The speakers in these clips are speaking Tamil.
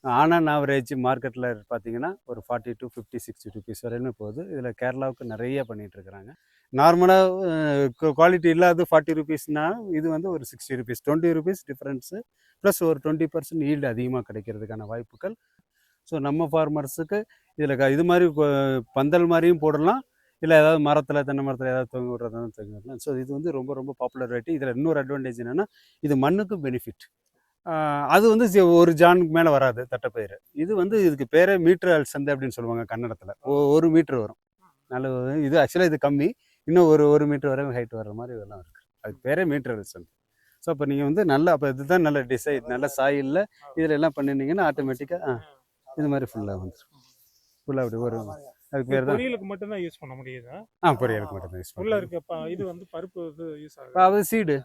ஆன் அண்ட் ஆவரேஜ் மார்க்கெட்டில் பார்த்தீங்கன்னா ஒரு 40 to 50 60 ருபீஸ் வரையுமே போகுது. இதில் கேரளாவுக்கு நிறைய பண்ணிகிட்ருக்குறாங்க. நார்மலாக குவாலிட்டி இல்லாத 40 ருபீஸ்னா இது வந்து ஒரு 60 ருபீஸ் 20 ருபீஸ் டிஃப்ரென்ஸு ப்ளஸ் ஒரு 20% ஈல்டு அதிகமாக கிடைக்கிறதுக்கான வாய்ப்புகள். ஸோ நம்ம ஃபார்மர்ஸுக்கு இதில் இது மாதிரி பந்தல் மாதிரியும் போடலாம், இல்லை ஏதாவது மரத்தில் தென்னை மரத்தில் ஏதாவது தொங்க விட்றதுனாலும் தொங்க விடலாம். ஸோ இது வந்து ரொம்ப ரொம்ப பாப்புலர் வெரைட்டி. இதில் இன்னொரு அட்வான்டேஜ் என்னென்னா இது மண்ணுக்கு பெனிஃபிட். அது வந்து ஒரு ஜானுக்கு மேலே வராது தட்டைப்பயிறு. இது வந்து இதுக்கு பேரே மீட்டர் அல்சந்தை அப்படின்னு சொல்லுவாங்க கன்னடத்தில். 1 மீட்டர் வரும். நல்ல இது ஆக்சுவலாக இது கம்மி, இன்னும் ஒரு மீட்டர் வரை ஹைட் வர்ற மாதிரி இதெல்லாம் இருக்குது. அதுக்கு பேரே மீட்டர் அல்சந்தை. ஸோ அப்போ நீங்கள் வந்து நல்லா அப்போ இதுதான் நல்ல டிசைன், நல்ல சாயிலில் இதில் எல்லாம் பண்ணியிருந்தீங்கன்னா ஆட்டோமேட்டிக்காக இது மாதிரி ஃபுல்லாக வந்துடும். ஃபுல்லாக அப்படி ஒரு அதுக்கு பேர் தான் பொரியலுக்கு மட்டும் தான் யூஸ் பண்ண முடியுதா? பொரியலுக்கு மட்டும் தான் யூஸ் உள்ள இருக்க இது வந்து பருப்பு இது யூஸ் ஆகுது. அது சீடு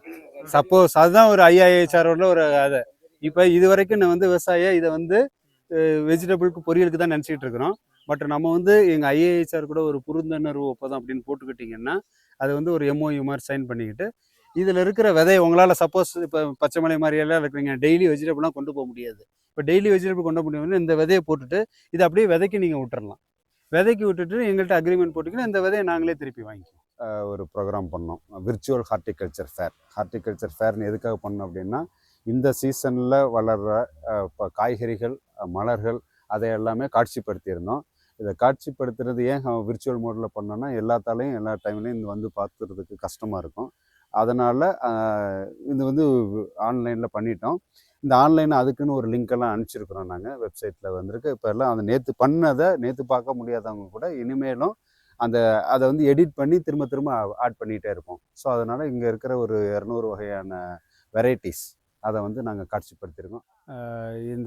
சப்போஸ் அதுதான் ஒரு ஐஐஹெச்ஆரோட ஒரு அதை இப்போ இது வரைக்கும் நான் வந்து விவசாயம் இதை வந்து வெஜிடபிளுக்கு பொரியலுக்கு தான் நினச்சிக்கிட்டு இருக்கிறோம். பட் நம்ம வந்து எங்கள் ஐஏஹெச்ஆர் கூட ஒரு புரிந்துணர்வு ஒப்பந்தம் அப்படின்னு போட்டுக்கிட்டிங்கன்னா அது வந்து ஒரு எம்ஓயு மாதிரி சைன் பண்ணிக்கிட்டு இதில் இருக்கிற விதையை உங்களால் சப்போஸ் இப்போ பச்சை மலை மாதிரியெல்லாம் இருக்கிறீங்க, டெய்லி வெஜிடபிள்லாம் கொண்டு போக முடியாது. இப்போ டெய்லி வெஜிடபிள் கொண்டு போக முடியும்னா இந்த விதையை போட்டுட்டு இதை அப்படியே விதைக்கு நீங்கள் விட்டுறலாம். விதைக்கு விட்டுட்டு எங்கள்கிட்ட அக்ரிமெண்ட் போட்டிங்கன்னா இந்த விதையை நாங்களே திருப்பி வாங்கிக்குவோம். ஒரு ப்ரோக்ராம் பண்ணோம், விர்ச்சுவல் ஹார்டிகல்ச்சர் ஃபேர். ஹார்டிகல்ச்சர் ஃபேர்னு எதுக்காக பண்ணோம் அப்படின்னா இந்த சீசனில் வளர்கிற காய்கறிகள், மலர்கள் அதை எல்லாமே காட்சிப்படுத்தியிருந்தோம். இதை காட்சிப்படுத்துறது ஏன் விர்ச்சுவல் மோடில் பண்ணோன்னா எல்லாத்தாலையும் எல்லா டைம்லையும் இது வந்து பார்த்துறதுக்கு கஷ்டமாக இருக்கும். அதனால் இது வந்து ஆன்லைனில் பண்ணிட்டோம். இந்த ஆன்லைனில் அதுக்குன்னு ஒரு லிங்க்கெல்லாம் அனுப்பிச்சிருக்கிறோம். நாங்கள் வெப்சைட்டில் வந்திருக்கு. இப்போ எல்லாம் அந்த நேற்று பார்க்க முடியாதவங்க கூட இனிமேலும் அதை வந்து எடிட் பண்ணி திரும்ப ஆட் பண்ணிகிட்டே இருப்போம். ஸோ அதனால் இங்கே இருக்கிற ஒரு 200 வகையான வெரைட்டிஸ் அதை வந்து நாங்கள் காட்சிப்படுத்தியிருக்கோம்.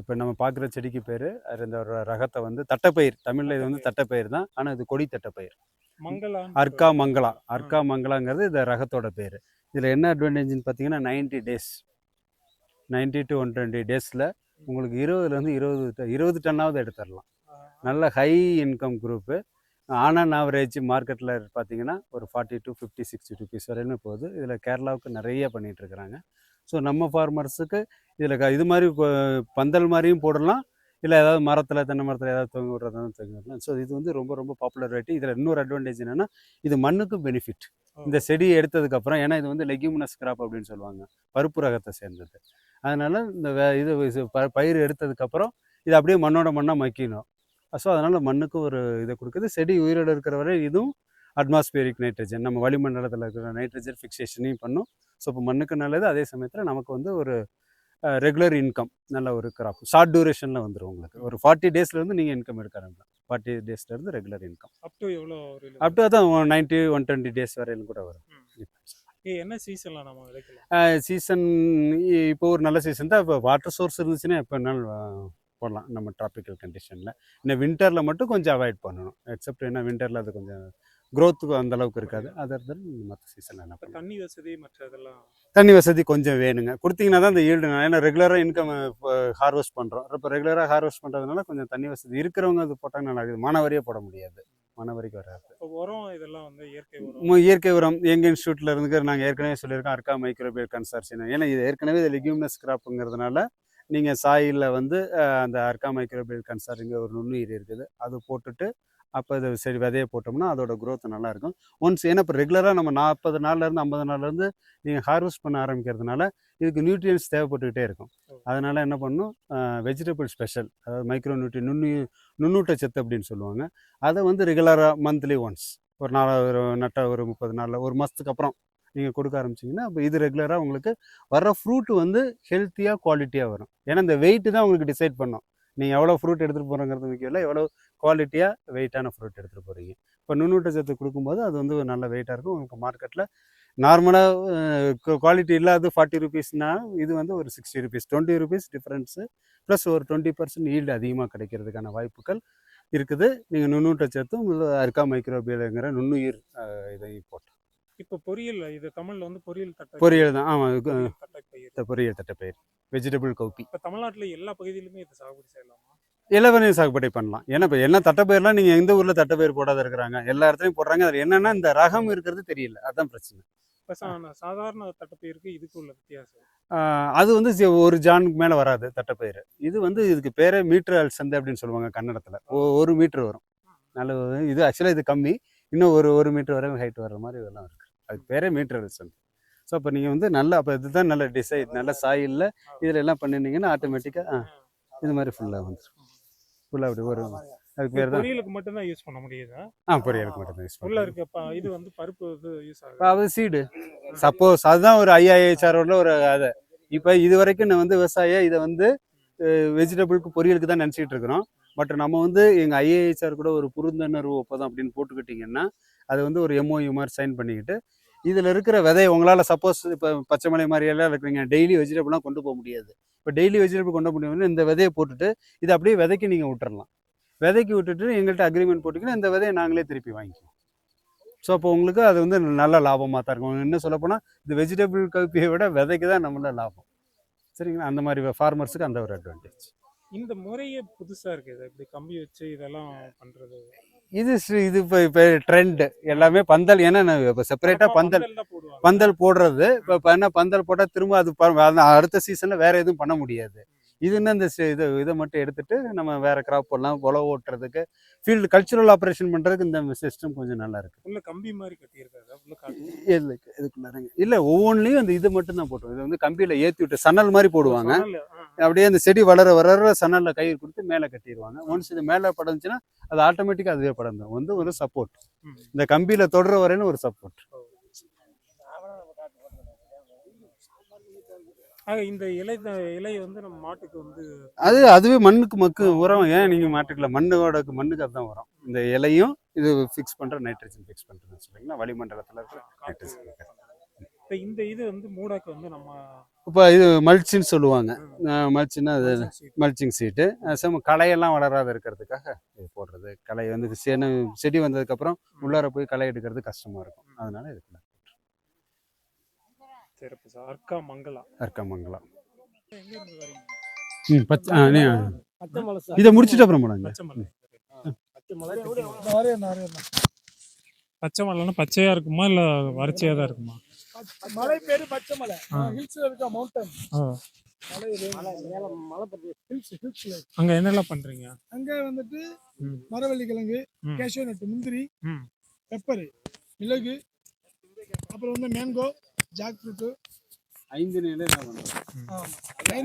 இப்போ நம்ம பார்க்குற செடிக்கு பேர் இந்த ரகத்தை வந்து தட்டைப்பயிர், தமிழில் இது வந்து தட்டைப்பயிர் தான், ஆனால் இது கொடி தட்டைப்பயிர். அர்க்கா மங்களாங்கிறது இந்த ரகத்தோட பேர். இதில் என்ன அட்வான்டேஜ்னு பார்த்தீங்கன்னா 90 to 120 டேஸில் உங்களுக்கு 20லேருந்து 20 டன்னாவது எடுத்துடலாம். நல்ல high income group. On and average மார்க்கெட்டில் பார்த்தீங்கன்னா ஒரு 40 to 50 60 ருபீஸ் வரையுமே போகுது. இதில் கேரளாவுக்கு நிறைய பண்ணிகிட்ருக்குறாங்க. ஸோ நம்ம ஃபார்மர்ஸுக்கு இதில் இது மாதிரி பந்தல் மாதிரியும் போடலாம், இல்லை ஏதாவது மரத்தில் தென்னை மரத்தில் ஏதாவது தொங்க விட்றதுனாலும் தொங்க விடலாம். ஸோ இது வந்து ரொம்ப ரொம்ப பாப்புலர் வெரைட்டி. இதில் இன்னொரு அட்வான்டேஜ் என்னென்னா இது மண்ணுக்கு பெனிஃபிட். இந்த செடியை எடுத்ததுக்கப்புறம், ஏன்னா இது வந்து லெக்யூமினஸ் கிராப் அப்படின்னு சொல்லுவாங்க, பருப்பு ரகத்தை சேர்ந்தது. அதனால் இந்த இது பயிர் எடுத்ததுக்கப்புறம் இது அப்படியே மண்ணோட மண்ணாக மக்கிடும். ஸோ அதனால் மண்ணுக்கு ஒரு இதை கொடுக்குது. செடி உயிரோடு இருக்கிற வரை இதுவும் அட்மாஸ்பியரிக் நைட்ரஜன், நம்ம வளிமண்டலத்தில் இருக்கிற நைட்ரஜன் ஃபிக்சேஷனையும் பண்ணும். ஸோ இப்போ மண்ணுக்கு நல்லது, அதே சமயத்தில் நமக்கு வந்து ஒரு ரெகுலர் இன்கம், நல்ல ஒரு கிராப் ஷார்ட் டியூரேஷனில் வந்துடும். உங்களுக்கு ஒரு 40 டேஸ்லேருந்து நீங்கள் இன்கம் எடுக்க ஆரம்பிக்கலாம். 40 டேஸ்லேருந்து ரெகுலர் இன்கம் அப் டு அதான் 90 120 டேஸ் வரையிலும் கூட வரும். என்ன சீசன்லாம் நம்ம விளைக்கலாம்? சீசன் இப்போ ஒரு நல்ல சீசன் தான். இப்போ வாட்டர் சோர்ஸ் இருந்துச்சுன்னா எப்போ வேணாலும் போடலாம் நம்ம ட்ராபிக்கல் கண்டிஷனில். இன்னும் வின்டரில் மட்டும் கொஞ்சம் அவாய்ட் பண்ணணும். எக்ஸப்ட் என்ன வின்டரில் அது கொஞ்சம் க்ரோத்துக்கு அந்த அளவுக்கு இருக்காது. அதை இருந்தாலும் மற்ற சீசனில் என்ன பண்ணலாம். தண்ணி வசதி மற்றதெல்லாம் தண்ணி வசதி கொஞ்சம் வேணுங்க, கொடுத்தீங்கன்னா தான் இந்த ஈல்டு. ஏன்னா ரெகுலராக இன்கம் ஹார்வெஸ்ட் பண்ணுறோம். இப்போ ரெகுலராக ஹார்வெஸ்ட் பண்ணுறதுனால கொஞ்சம் தண்ணி வசதி இருக்கிறவங்க அது போட்டாங்கன்னா நல்லா இருக்குது. மானாவாரியாக போட முடியாது, மானாவாரிக்கு வராது. உரம் இதெல்லாம் வந்து இயற்கை உரம் எங்கள் இன்ஸ்டியூட்டில் இருந்து நாங்கள் ஏற்கனவே சொல்லியிருக்கோம், அர்க்கா மைக்ரோபியல் கன்சார்சியம். ஏன்னா இது ஏற்கனவே இது லெக்யூமினஸ் கிராப்புங்கிறதுனால நீங்கள் சாயிலில் வந்து அந்த அர்க்கா மைக்ரோபியல் கன்சார்ங்க ஒரு நுண்ணுயிர் இருக்குது, அது போட்டுட்டு அப்போ இது சரி விதையை போட்டோம்னா அதோட க்ரோத் நல்லாயிருக்கும். ஒன்ஸ் ஏன்னா இப்போ ரெகுலராக நம்ம 40 நாள்லேருந்து 50 நாள்லேருந்து நீங்கள் ஹார்வெஸ்ட் பண்ண ஆரம்பிக்கிறதுனால இதுக்கு நியூட்ரியன்ஸ் தேவைப்பட்டுக்கிட்டே இருக்கும். அதனால் என்ன பண்ணணும், வெஜிடபிள் ஸ்பெஷல், அதாவது மைக்ரோ நியூட்ரியன் நுண்ணூட்டச்சத்து அப்படின்னு சொல்லுவாங்க, அதை வந்து ரெகுலராக மந்த்லி ஒன்ஸ் ஒரு நட்ட ஒரு 30 நாளில் ஒரு மாதத்துக்கு அப்புறம் நீங்கள் கொடுக்க ஆரம்பிச்சிங்கன்னா அப்போ இது ரெகுலராக உங்களுக்கு வர்ற ஃப்ரூட் வந்து ஹெல்த்தியாக குவாலிட்டியாக வரும். ஏன்னா இந்த வெயிட்டு தான் உங்களுக்கு டிசைட் பண்ணோம். நீங்கள் எவ்வளோ ஃப்ரூட் எடுத்துகிட்டு போகிறோங்கிறது முக்கியம் இல்லை, எவ்வளோ குவாலிட்டியாக வெயிட்டான ஃப்ரூட் எடுத்துகிட்டு போகிறீங்க. இப்போ நுண்ணூட்டச்சத்து கொடுக்கும்போது அது வந்து நல்ல வெயிட்டாக இருக்கும். உங்களுக்கு மார்க்கெட்டில் நார்மலாக குவாலிட்டி இல்லாத 40 ருபீஸ்னா இது வந்து ஒரு 60 ருபீஸ் 20 ருபீஸ் டிஃப்ரென்ஸு ப்ளஸ் ஒரு 20% ஈல்டு அதிகமாக கிடைக்கிறதுக்கான வாய்ப்புகள் இருக்குது. நீங்கள் நுண்ணூட்டச்சத்தும் அர்க்கா மைக்ரோபியலுங்கிற நுண்ணுயிர் இதையும் போட்டோம். இப்போ பொரியல், இது தமிழில் வந்து பொரியல் தான். ஆமாம், பொரியல் தட்டைப்பயிர், வெஜிடபிள் கௌப்பி. இப்போ தமிழ்நாட்டில் எல்லா பகுதியிலுமே இது சாகுபடி செய்யலாமா? எல்லா வேலையும் சாகுபடி பண்ணலாம். ஏன்னா இப்போ என்ன தட்டைப்பயிர்லாம் நீங்கள் எந்த ஊரில் தட்டைப்பயிர் போடாத இருக்கிறாங்க, எல்லா இடத்துலையும் போடுறாங்க. அதில் என்னென்னா இந்த ரகம் இருக்கிறது தெரியல, அதுதான் பிரச்சனை. இப்ப சாதாரண தட்டைப்பயிருக்கு இதுக்கு உள்ள வித்தியாசம். அது வந்து ஒரு ஜானுக்கு மேலே வராது தட்டைப்பயிறு. இது வந்து இதுக்கு பேரே மீட்டர் அல்சந்தை அப்படின்னு சொல்லுவாங்க கன்னடத்தில். ஒரு மீட்டர் வரும். நல்ல இது ஆக்சுவலாக இது கம்மி. இன்னும் ஒரு மீட்டர் வரை ஹைட் வர்ற மாதிரி இதெல்லாம் இருக்குது. அதுக்கு பேரே மீட்டர் அல்சந்தை. ஸோ அப்போ நீங்கள் வந்து நல்லா அப்போ இதுதான் நல்ல டிசைன் நல்ல சாயிலில் இதில் எல்லாம் பண்ணிருந்தீங்கன்னா ஆட்டோமேட்டிக்காக இது மாதிரி ஃபுல்லாக வந்துடும். ஃபுல்லாக அப்படி ஒரு அதுக்கு பேர் தான் பொரியலுக்கு மட்டும்தான் யூஸ் பண்ண முடியுதா? பொரியலுக்கு மட்டும் தான் யூஸ் உள்ள பண்ணுறோம். இருக்க இது வந்து பருப்பு இது யூஸ் ஆகுது. அது சீடு சப்போஸ் அதுதான் ஒரு ஐஐஹெச்ஆரோட ஒரு அதை இப்போ இது வரைக்கும் நான் வந்து விவசாயியாக இதை வந்து வெஜிடபிளுக்கு பொரியலுக்கு தான் நினச்சிக்கிட்டு இருக்கிறோம். பட் நம்ம வந்து எங்கள் ஐஏஹெச்ஆர் கூட ஒரு புரிந்துணர்வு ஒப்பந்தம் அப்படின்னு போட்டுக்கிட்டிங்கன்னா அது வந்து ஒரு எம்ஓயு மாதிரி சைன் பண்ணிக்கிட்டு இதில் இருக்கிற விதையை உங்களால் சப்போஸ் இப்போ பச்சைமலை மாதிரியெல்லாம் இருக்கிறீங்க டெய்லி வெஜிடபிள்லாம் கொண்டு போக முடியாது. இப்போ டெய்லி வெஜிடபிள் கொண்டு முடியும்னு இந்த விதையை போட்டுட்டு இதை அப்படியே விதைக்கு நீங்கள் விட்டுறலாம். விதைக்கு விட்டுட்டு எங்கள்கிட்ட அக்ரிமெண்ட் போட்டிங்கன்னா இந்த விதையை நாங்களே திருப்பி வாங்கிக்குவோம். ஸோ அப்போ உங்களுக்கு அது வந்து நல்ல லாபமாக தான் இருக்கும். இன்னும் சொல்லப்போனால் இந்த வெஜிடபிள் கல்பியை விட விதைக்கு தான் நம்மள லாபம். சரிங்களா? அந்த மாதிரி ஃபார்மர்ஸுக்கு அந்த ஒரு அட்வான்டேஜ். இந்த முறையே புதுசா இருக்குது. இப்படி கம்பி வச்சு இதெல்லாம் பண்றது. இது இப்போ ட்ரெண்ட் எல்லாமே பந்தல். ஏன்னா இப்போ செப்பரேட்டாக பந்தல் போடுறது. இப்போ என்ன பந்தல் போட்டால் திரும்ப அது அடுத்த சீசனில் வேற எதுவும் பண்ண முடியாது. இதுன்னு இந்த இதை மட்டும் எடுத்துட்டு நம்ம வேற கிராப் போடலாம். உழவு ஓட்டுறதுக்கு ஃபீல்டு கல்ச்சுரல் ஆப்ரேஷன் பண்ணுறதுக்கு இந்த சிஸ்டம் கொஞ்சம் நல்லா இருக்கு. உள்ள கம்பி மாதிரி கட்டியிருக்காங்க. இதுக்குள்ளாரங்க இல்லை ஒவ்வொன்றிலையும் அந்த இது மட்டும் தான் போட்டுருவோம். இது வந்து கம்பியில் ஏற்றி விட்டு சணல் மாதிரி போடுவாங்க. அப்படியே அந்த செடி வளர சணலில் கயிறு கொடுத்து மேலே கட்டிடுவாங்க. ஒன்ஸ் இது மேலே படந்துச்சுன்னா அது ஆட்டோமேட்டிக்காக அதுவே படந்துடும். வந்து ஒரு சப்போர்ட் இந்த கம்பியில் தொடர வரைன்னு ஒரு சப்போர்ட். இந்த இலை வந்து நம்ம மாட்டுக்கு வந்து அதுவே மண்ணுக்கு மக்கு உரம். ஏன் நீங்கள் மாட்டுக்கல மண்ணுக்கு அதுதான் உரம். இந்த இலையும் இது ஃபிக்ஸ் பண்ணுற நைட்ரஜன் ஃபிக்ஸ் பண்ணுறதுன்னு சொல்லிங்கன்னா வளிமண்டலத்தில் இருக்கிற நைட்ரஜன். இப்போ இந்த இது வந்து மூடாக்கு வந்து நம்ம இப்போ இது மல்ச்சின்னு சொல்லுவாங்க. மல்ச்சின்னா அது மல்ச்சிங் சீட்டு. களையெல்லாம் வளராத இருக்கிறதுக்காக இது போடுறது. களை வந்து செடி வந்ததுக்கப்புறம் உள்ளார போய் களை எடுக்கிறது கஷ்டமாக இருக்கும். அதனால இதுக்குள்ள சிறப்பு சார். அர்க்காமங்கலம். இதை முடிச்சுட்டு அப்புறம் போனாங்க. பச்சை மலைன்னா பச்சையா இருக்குமா இல்ல வறட்சியா தான் இருக்குமா? மலை பேரு பச்சை மலை. ஹில்ஸ்ல இருக்க மவுண்டன். அங்க என்னெல்லாம் பண்றீங்க? அங்க வந்துட்டு மரவள்ளி கிழங்கு, கேஷ்யூ நட், முந்திரி, பெப்பர், மிளகு, அப்புறம் வந்து மேங்கோ, ஜாக் ஃப்ரூட். 5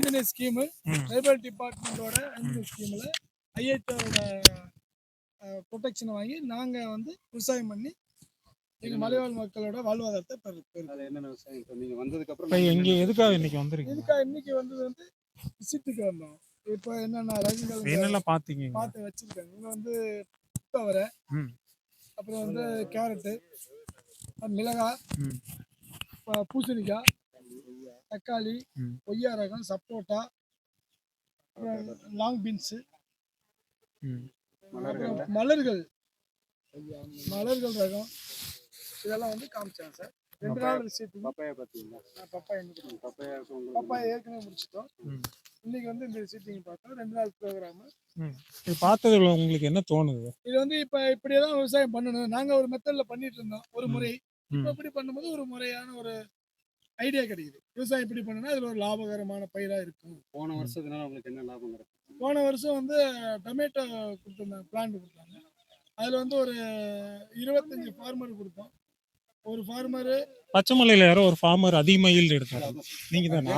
நிலை ஸ்கீமு ட்ரைபல் டிபார்ட்மெண்டோட 5 ஸ்கீம்ல ஐஏடியோட ப்ரொடெக்ஷனை வாங்கி நாங்க வந்து விவசாயம் பண்ணி எங்க மலைவாழ் மக்களோட வாழ்வாதாரத்தை எதுக்காக இன்னைக்கு வந்திருக்கீங்க? இன்னைக்கு வந்தது வந்து விசிட்டுக்கு வந்தோம். இப்போ என்னென்ன ரகங்கள் என்னெல்லாம் பார்த்து வச்சிருக்காங்க. இங்க வந்து புத்தவரை, அப்புறம் வந்து கேரட்டு, மிளகாய், பூசணிக்காய், தக்காளி, கொய்யா ரகம், சப்போட்டா, லாங் பீன்ஸு, மலர்கள் ரகம் இதெல்லாம் வந்து காமிச்சாங்க சார். 2 நாள் விசிட். பப்பாயா ஏற்கனவே முடிச்சிட்டோம். இன்னைக்கு வந்து இந்த விசிட்டிங் பார்த்தோம். 2 நாள் ப்ரோக்ராம். இது பார்த்ததுல உங்களுக்கு என்ன தோணுது? இது வந்து இப்போ இப்படியே தான் விவசாயம் பண்ணணும். நாங்கள் ஒரு மெத்தடில் பண்ணிட்டு இருந்தோம் ஒரு முறை. இப்போ இப்படி பண்ணும்போது ஒரு முறையான ஒரு ஐடியா கிடைக்குது. விவசாயம் இப்படி பண்ணனா அதில் ஒரு லாபகரமான பயிராக இருக்கும். போன வருஷத்துனால உங்களுக்கு என்ன லாபம் கிடைக்கும்? போன வருஷம் வந்து டொமேட்டோ கொடுத்துருந்தாங்க, பிளான்ட் கொடுத்தாங்க. அதில் வந்து ஒரு 25 ஃபார்மர் கொடுத்தோம். ஒரு ஃபார்மரு பச்சை மலையில் யாரோ ஒரு ஃபார்மர் அதிகமாக ஈல்டு எடுத்தாரு. நீங்கள் தானா?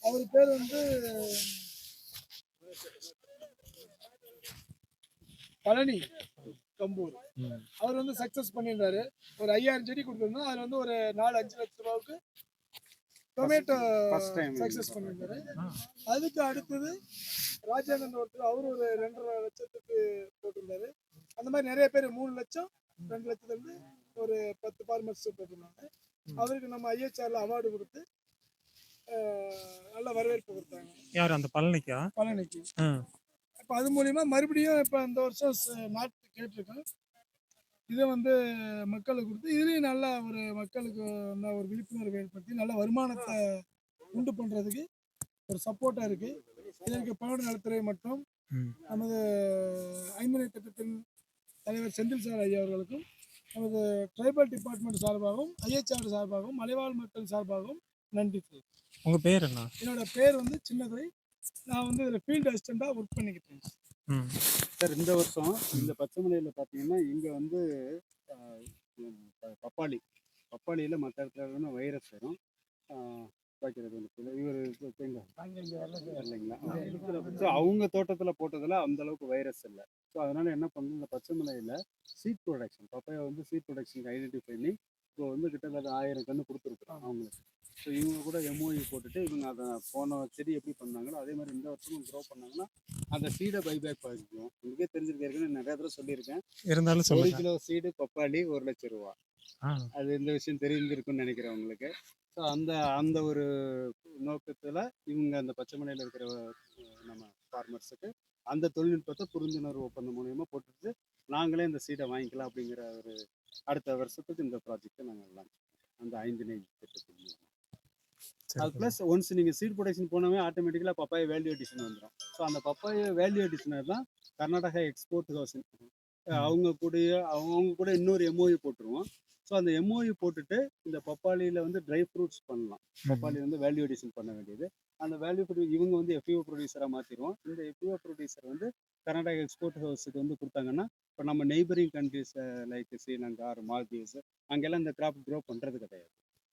அவர் பேர் வந்து பழனி கம்பூர். அவர் வந்து சக்ஸஸ் பண்ணியிருந்தாரு. ஒரு 5000 செடி கொடுத்துருந்தோம். அதில் வந்து ஒரு 4-5 லட்ச ரூபாவுக்கு டொமேட்டோ சக்ஸஸ் பண்ணியிருந்தாரு. அதுக்கு அடுத்தது ராஜானந்த் ஒருத்தர் அவர் ஒரு 2.5 லட்சத்துக்கு போட்டிருந்தாரு. அந்த மாதிரி நிறைய பேர் 3 லட்சம் 2 லட்சத்துலேருந்து ஒரு 10 ஃபார்மர்ஸ் போட்டிருந்தாங்க. அவருக்கு நம்ம ஐஏஹெச்ஆர்ல அவார்டு கொடுத்து நல்ல வரவேற்பு கொடுத்தாங்க. யார்? அந்த பழனிக்கு. இப்போ அது மூலிமா மறுபடியும் இப்போ இந்த வருஷம் நாட்டு கேட்டிருக்கோம். இதை வந்து மக்களுக்கு கொடுத்து இதுலேயும் நல்லா ஒரு மக்களுக்கு ஒரு விழிப்புணர்வு ஏற்படுத்தி நல்ல வருமானத்தை உண்டு பண்ணுறதுக்கு ஒரு சப்போர்ட்டாக இருக்குது. இதற்கு பணோடு நலத்துறை மற்றும் நமது ஐம்பனை திட்டத்தின் தலைவர் செந்தில் சார் ஐயா அவர்களுக்கும் நமது ட்ரைபல் டிபார்ட்மெண்ட் சார்பாகவும் ஐஏஹெச்ஆர் சார்பாகவும் மலைவாழ் மக்கள் சார்பாகவும் நன்றி சார். உங்க பேர் என்ன? என்னோட பேர் வந்து சின்னதுரை. நான் வந்து இதில் ஃபீல்டு அசிஸ்டண்ட்டாக ஒர்க் பண்ணிக்கிட்டேன் சார். இந்த வருஷம் இந்த பச்சைமலையில் பார்த்தீங்கன்னா இங்கே வந்து பப்பாளியில் மற்ற இடத்துல வைரஸ் வரும். வைக்கிறது இவர் இல்லைங்களா? ஸோ அவங்க தோட்டத்தில் போட்டதில் அந்த அளவுக்கு வைரஸ் இல்லை. ஸோ அதனால் என்ன பண்ணணும், இந்த பச்சைமலையில் சீட் ப்ரொடக்ஷன் பப்பாயா வந்து சீட் ப்ரொடக்ஷனுக்கு ஐடென்டிஃபை பண்ணி இப்போ வந்து கிட்டத்தட்ட 1000 கன்று கொடுத்துருக்குறோம் அவங்களுக்கு. ஸோ இவங்க கூட எம்ஓஇ போட்டுட்டு இவங்க அதை போன செடி எப்படி பண்ணாங்களோ அதே மாதிரி இந்த வருஷமும் க்ரோ பண்ணாங்கன்னா அந்த சீடை பைபேக் பண்ணிக்குவோம். உங்களுக்கே தெரிஞ்சிருக்கேன், நிறைய தடவை சொல்லியிருக்கேன். இருந்தாலும் 1 கிலோ சீடு பப்பாளி 1 லட்சம் ரூபா. அது இந்த விஷயம் தெரிஞ்சிருக்குன்னு நினைக்கிறேன் உங்களுக்கு. ஸோ அந்த ஒரு நோக்கத்தில் இவங்க அந்த பச்சைமலையில் இருக்கிற நம்ம ஃபார்மர்ஸுக்கு அந்த தொழில்நுட்பத்தை புரிந்துணர்வு ஒப்பந்தம் மூலயமா போட்டுட்டு நாங்களே இந்த சீடை வாங்கிக்கலாம் அப்படிங்கிற ஒரு அடுத்த வருஷத்துக்கு இந்த ப்ராஜெக்டை நாங்கள் எல்லாம் அந்த 5 நெய் திட்டத்தில். அது ப்ளஸ் ஒன்ஸ் நீங்கள் சீட் ப்ரொடக்ஷன் போனாவே ஆட்டோமேட்டிக்கலாக பப்பாயா வேல்யூ அடிஷன் வந்துடும். ஸோ அந்த பப்பாயா வேல்யூ அடிஷனர் தான் கர்நாடகா எக்ஸ்போர்ட் ஹவுஸ் அவங்க கூட இன்னொரு எம்ஓஇ போட்டுருவோம். ஸோ அந்த எம்ஓஇ போட்டுட்டு இந்த பப்பாளியில் வந்து ட்ரை ஃப்ரூட்ஸ் பண்ணலாம். பப்பாளி வந்து வேல்யூ அடிஷன் பண்ண வேண்டியது. அந்த வேல்யூ இவங்க வந்து எஃப்யூஓ ப்ரொடியூசராக மாற்றிடுவோம். இந்த எஃப்யூஓ ப்ரொடியூசர் வந்து கர்நாடகா எக்ஸ்போர்ட் ஹவுஸுக்கு வந்து கொடுத்தாங்கன்னா இப்போ நம்ம neighbouring countries like Sri Lanka or Maldives அங்கெல்லாம் இந்த கிராப் க்ரோ பண்ணுறது கிடையாது.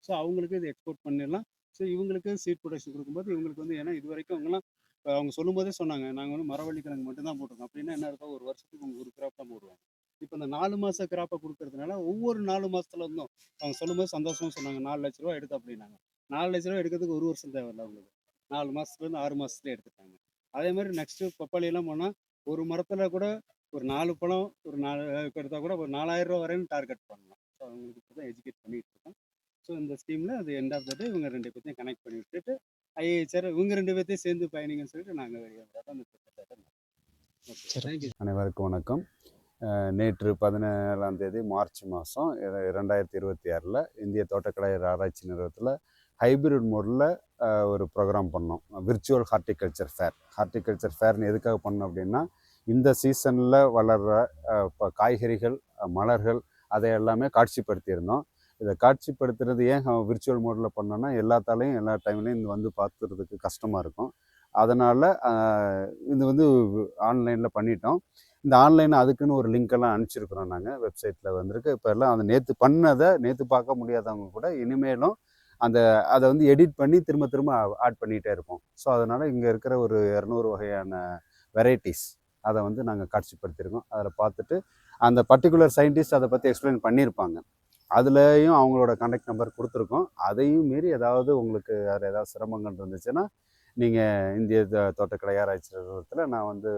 ஸோ அவங்களுக்கு இது எக்ஸ்போர்ட் பண்ணிடலாம். ஸோ இவங்களுக்கு சீட் ப்ரொடக்ஷன் கொடுக்கும்போது இவங்களுக்கு வந்து ஏன்னா இது வரைக்கும் அவங்களாம் அவங்க சொல்லும் போதே சொன்னாங்க, நாங்கள் வந்து மரவள்ளி கிழங்கு மட்டும்தான் போட்டிருக்கோம். அப்படின்னா என்ன இருக்கும், ஒரு வருஷத்துக்கு அவங்க ஒரு கிராப் தான் போடுவாங்க. இப்போ இந்த 4 மாத கிராப்பை கொடுக்கறதுனால ஒவ்வொரு 4 மாதத்துல இருந்தும் அவங்க சொல்லும்போது சந்தோஷமாக சொன்னாங்க 4 லட்ச ரூபா எடுத்து அப்படின்னாங்க. 4 லட்ச ரூபா எடுக்கிறதுக்கு 1 வருஷம் தேவையில்லை அவங்களுக்கு. 4 மாதத்துலேருந்து 6 மாதத்துல எடுத்துட்டாங்க. அதே மாதிரி நெக்ஸ்ட்டு பப்பாளியெல்லாம் போனால் ஒரு மரத்தில் கூட ஒரு 4 பழம் ஒரு 4 எடுத்தால் கூட ஒரு 4000 ரூபா வரையும் டார்கெட் பண்ணலாம். ஸோ அவங்களுக்கு இப்போ தான் எஜுகேட் பண்ணிகிட்டு இருக்கோம். ஸோ இந்த ஸ்கீமில் அது எண்ட் ஆஃப் த டே இவங்க 2 பேர்த்தையும் கனெக்ட் பண்ணி விட்டுட்டு ஐஏஹெச்ஆர் இவங்க 2 பேர்த்தையும் சேர்ந்து பயணிங்கன்னு சொல்லிட்டு நாங்கள் வெளியே அந்த திட்டத்தை. தேங்க்யூ. அனைவருக்கும் வணக்கம். நேற்று 17ஆம் தேதி மார்ச் மாதம் 2026 இந்திய தோட்டக்கலை ஆராய்ச்சி நிறுவனத்தில் ஹைபிரிட் மோடில் ஒரு ப்ரோக்ராம் பண்ணோம். Virtual horticulture fair. ஹார்டிகல்ச்சர் ஃபேர்னு எதுக்காக பண்ணோம் அப்படின்னா இந்த சீசனில் வளர்கிற காய்கறிகள் மலர்கள் அதை எல்லாமே காட்சிப்படுத்தியிருந்தோம். இதை காட்சிப்படுத்துறது ஏன் விர்ச்சுவல் மோடில் பண்ணோன்னா எல்லாத்தாலையும் எல்லா டைம்லையும் இது வந்து பார்த்துறதுக்கு கஷ்டமாக இருக்கும். அதனால் இது வந்து ஆன்லைனில் பண்ணிட்டோம். இந்த ஆன்லைன் அதுக்குன்னு ஒரு லிங்க்கெல்லாம் அனுப்பிச்சிருக்கிறோம். நாங்கள் வெப்சைட்டில் வந்திருக்கு. இப்போ எல்லாம் அந்த நேற்று பார்க்க முடியாதவங்க கூட இனிமேலும் அதை வந்து எடிட் பண்ணி திரும்ப ஆட் பண்ணிகிட்டே இருப்போம். ஸோ அதனால் இங்கே இருக்கிற ஒரு 200 வகையான வெரைட்டிஸ் அதை வந்து நாங்கள் காட்சிப்படுத்தியிருக்கோம். அதில் பார்த்துட்டு அந்த பர்டிகுலர் சயின்டிஸ்ட் அதை பற்றி எக்ஸ்பிளைன் பண்ணியிருப்பாங்க. அதுலேயும் அவங்களோட கான்டாக்ட் நம்பர் கொடுத்துருக்கோம். அதையும் மீறி ஏதாவது உங்களுக்கு அதில் ஏதாவது சிரமங்கள் இருந்துச்சுன்னா நீங்கள் இந்திய தோட்டக்கலை ஆராய்ச்சி நிறுவனத்தில் நான் வந்து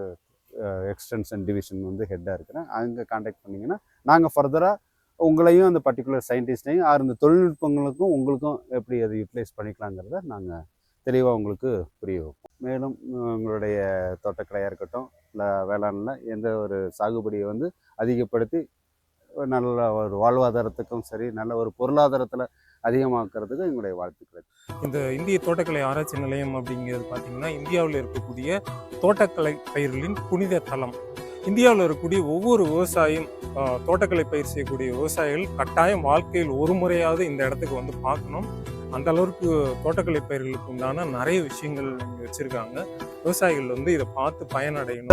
எக்ஸ்டென்ஷன் டிவிஷன் வந்து ஹெட்டாக இருக்கிறேன். அங்கே கான்டாக்ட் பண்ணிங்கன்னா நாங்கள் ஃபர்தராக உங்களையும் அந்த பர்டிகுலர் சயின்டிஸ்டையும் அந்த தொழில்நுட்பங்களுக்கும் உங்களுக்கும் எப்படி அதை யூட்டிலைஸ் பண்ணிக்கலாங்கிறத நாங்கள் தெளிவாக உங்களுக்கு புரிய வைப்போம். மேலும் உங்களுடைய தோட்டக்கலையாக இருக்கட்டும் இல்லை வேளாண்ல எந்த ஒரு சாகுபடியை வந்து அதிகப்படுத்தி நல்ல ஒரு வாழ்வாதாரத்துக்கும் சரி நல்ல ஒரு பொருளாதாரத்தில் அதிகமாக்குறதுக்கு எங்களுடைய வாழ்த்துக்கள். இந்த இந்திய தோட்டக்கலை ஆராய்ச்சி நிலையம் அப்படிங்கிறது பார்த்தீங்கன்னா இந்தியாவில் இருக்கக்கூடிய தோட்டக்கலை பயிர்களின் புனித தலம். இந்தியாவில் இருக்கக்கூடிய ஒவ்வொரு விவசாயியும் தோட்டக்கலை பயிர் செய்யக்கூடிய விவசாயிகள் கட்டாயம் வாழ்க்கையில் ஒரு முறையாவது இந்த இடத்துக்கு வந்து பார்க்கணும். அந்த அளவுக்கு தோட்டக்கலை பயிர்களுக்கு உண்டான நிறைய விஷயங்கள் இங்கே வச்சிருக்காங்க. விவசாயிகள் வந்து இதை பார்த்து பயனடையணும்.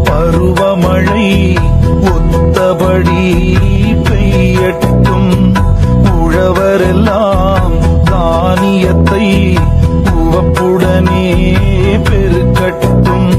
பருவமழை ஒத்தபடி பெய்யட்டும், உழவரெல்லாம் தானியத்தை உவப்புடனே பெருக்கட்டும்.